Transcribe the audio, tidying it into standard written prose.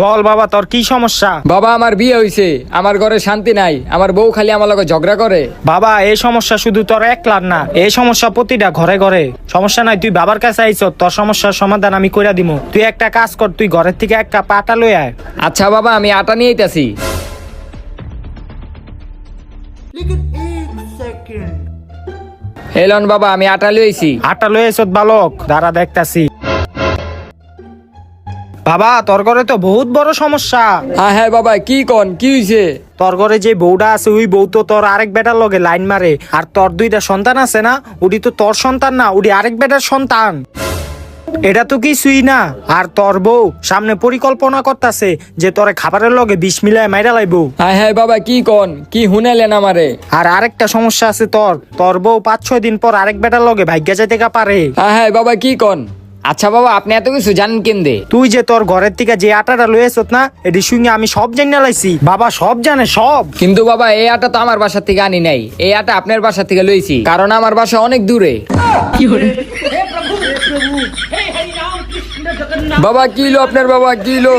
বল বাবা, তোর কি সমস্যা? বাবা আমার বিয়ে হইছে, আমার ঘরে শান্তি নাই, আমার বউ খালি আমার লগে ঝগড়া করে। বাবা, এই সমস্যা শুধু তোর একলার না, এই সমস্যা প্রতিটা ঘরে ঘরে। সমস্যা নাই, তুই বাবার কাছে আইছ, তোর সমস্যার সমাধান আমি কইরা দিমু। তুই একটা কাজ কর, তুই ঘরের থেকে এক কাপ আটা লই আয়। আচ্ছা বাবা, আমি আটা নিয়ে আইতাছি। এলন বাবা, আমি আটা লইছি। আটা লই আইছ বালক, দাঁড়া দেখতাছি। বাবা, তোর ঘরে তো বহুত বড় সমস্যা। হ্যাঁ হ্যাঁ বাবা, কি কন, কি হইছে? তোর ঘরে যে বউটা আছে, ওই বউ তো তোর আরেক বেটার লগে লাইন মারে। আর তোর দুইটা সন্তান আছে না, ওটি তো তোর সন্তান না, ওটি আরেক বেটার সন্তান। এটা তো কিছুই না। আর তোর বউ সামনে পরিকল্পনা করতেছে যে তোরে খাবারের লগে বিষ মিলায় মাইরা লাইবো। হ্যাঁ হ্যাঁ বাবা, কি কন, কি হুনাইলেন আমারে? আর আরেকটা সমস্যা আছে, তোর বউ 5-6 দিন পর আরেক বেটার লগে ভাগ্যা যাইতে পারে। হ্যাঁ হ্যাঁ বাবা, কি কন? আচ্ছা বাবা, আপনি এত কিছু জানেন কেমনে? তুই যে তোর ঘরের থেকে যে আটাটা লইয়েছত না, এটি শুনে আমি সব জানিয়ে লাইছি। বাবা সব জানে, সব। কিন্তু বাবা, এই আটা তো আমার বাসা থেকে আনি নাই, এই আটা আপনার বাসা থেকে লইছি, কারণ আমার বাসা অনেক দূরে। বাবা কি হলো আপনার? বাবা কি হলো?